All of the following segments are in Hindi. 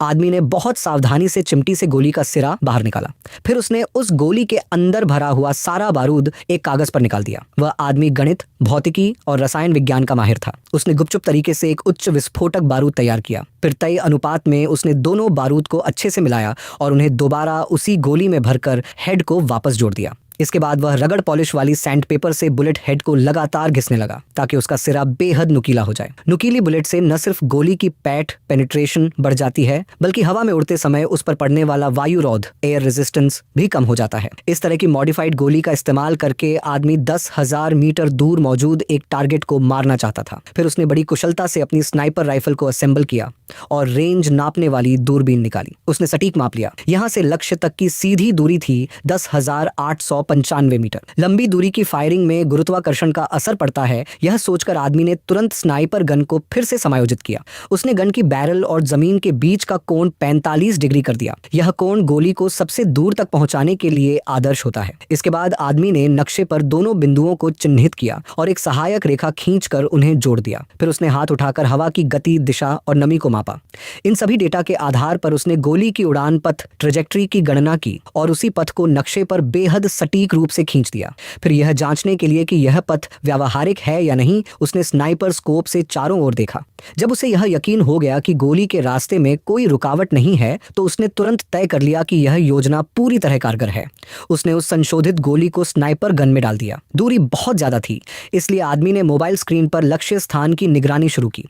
आदमी ने बहुत सावधानी से चिमटी से गोली का सिरा बाहर निकाला। फिर उसने उस गोली के अंदर भरा हुआ सारा बारूद एक कागज पर निकाल दिया। वह आदमी गणित, भौतिकी और रसायन विज्ञान का माहिर था। उसने गुपचुप तरीके से एक उच्च विस्फोटक बारूद तैयार किया। फिर तय अनुपात में उसने दोनों बारूद को अच्छे से मिलाया और उन्हें दोबारा उसी गोली में भरकर हेड को वापस जोड़ दिया। इसके बाद वह रगड़ पॉलिश वाली सैंड पेपर से बुलेट हेड को लगातार घिसने लगा ताकि उसका सिरा बेहद नुकीला हो जाए। नुकीली बुलेट से न सिर्फ गोली की पैठ पेनिट्रेशन बढ़ जाती है, बल्कि हवा में उड़ते समय उस पर पड़ने वाला वायुरोध एयर रेजिस्टेंस भी कम हो जाता है। इस तरह की मॉडिफाइड गोली का इस्तेमाल करके आदमी 10,000 मीटर दूर मौजूद एक टारगेट को मारना चाहता था। फिर उसने बड़ी कुशलता से अपनी स्नाइपर राइफल को असेंबल किया और रेंज नापने वाली दूरबीन निकाली। उसने सटीक माप लिया। यहां से लक्ष्य तक की सीधी दूरी थी 10,895 मीटर। लंबी दूरी की फायरिंग में गुरुत्वाकर्षण का असर पड़ता है, यह सोचकर आदमी ने तुरंत स्नाइपर गन को फिर से समायोजित किया। उसने गन की बैरल और जमीन के बीच का कोण 45 डिग्री कर दिया। यह कोण गोली को सबसे दूर तक पहुंचाने के लिए आदर्श होता है। इसके बाद आदमी ने नक्शे पर दोनों बिंदुओं को चिन्हित किया और एक सहायक रेखा खींचकर उन्हें जोड़ दिया। फिर उसने हाथ उठाकर हवा की गति, दिशा और नमी को मापा। इन सभी डेटा के आधार पर उसने गोली की उड़ान पथ ट्रेजेक्ट्री की गणना की और उसी पथ को नक्शे पर बेहद सटीक रूप से खींच दिया। फिर यह जांचने के लिए कि यह पथ व्यावहारिक है या नहीं, उसने स्नाइपर स्कोप से चारों ओर देखा। जब उसे यह यकीन हो गया कि गोली के रास्ते में कोई रुकावट नहीं है, तो उसने तुरंत तय कर लिया कि यह योजना पूरी तरह कारगर है। उसने उस संशोधित गोली को स्नाइपर गन में डाल दिया। दूरी बहुत ज्यादा थी, इसलिए आदमी ने मोबाइल स्क्रीन पर लक्ष्य स्थान की निगरानी शुरू की।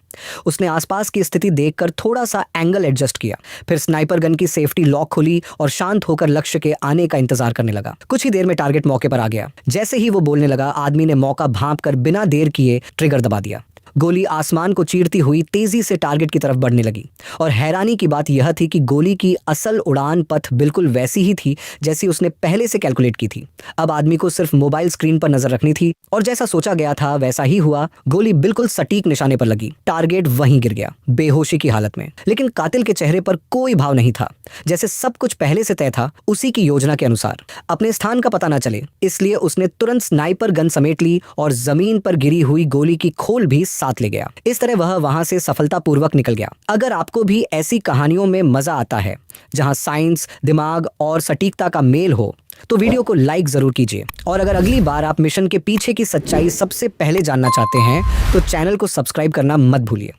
उसने आसपास की स्थिति देखकर थोड़ा सा एंगल एडजस्ट किया। फिर स्नाइपर गन की सेफ्टी लॉक खुली और शांत होकर लक्ष्य के आने का इंतजार करने लगा। कुछ ही देर में टारगेट मौके पर आ गया। जैसे ही वो बोलने लगा, आदमी ने मौका भांपकर बिना देर किए ट्रिगर दबा दिया। गोली आसमान को चीरती हुई तेजी से टारगेट की तरफ बढ़ने लगी और हैरानी की बात यह थी कि गोली की असल उड़ान पथ बिल्कुल वैसी ही थी जैसी उसने पहले से कैलकुलेट की थी। अब आदमी को सिर्फ मोबाइल स्क्रीन पर नजर रखनी थी और जैसा सोचा गया था वैसा ही हुआ। गोली बिल्कुल सटीक निशाने पर लगी। टारगेट वहीं गिर गया, बेहोशी की हालत में। लेकिन कातिल के चेहरे पर कोई भाव नहीं था, जैसे सब कुछ पहले से तय था, उसी की योजना के अनुसार। अपने स्थान का पता न चले, इसलिए उसने तुरंत स्नाइपर गन समेट ली और जमीन पर गिरी हुई गोली की खोल भी साथ ले गया। इस तरह वह वहां से सफलतापूर्वक निकल गया। अगर आपको भी ऐसी कहानियों में मजा आता है जहां साइंस, दिमाग और सटीकता का मेल हो, तो वीडियो को लाइक जरूर कीजिए। और अगर अगली बार आप मिशन के पीछे की सच्चाई सबसे पहले जानना चाहते हैं, तो चैनल को सब्सक्राइब करना मत भूलिए।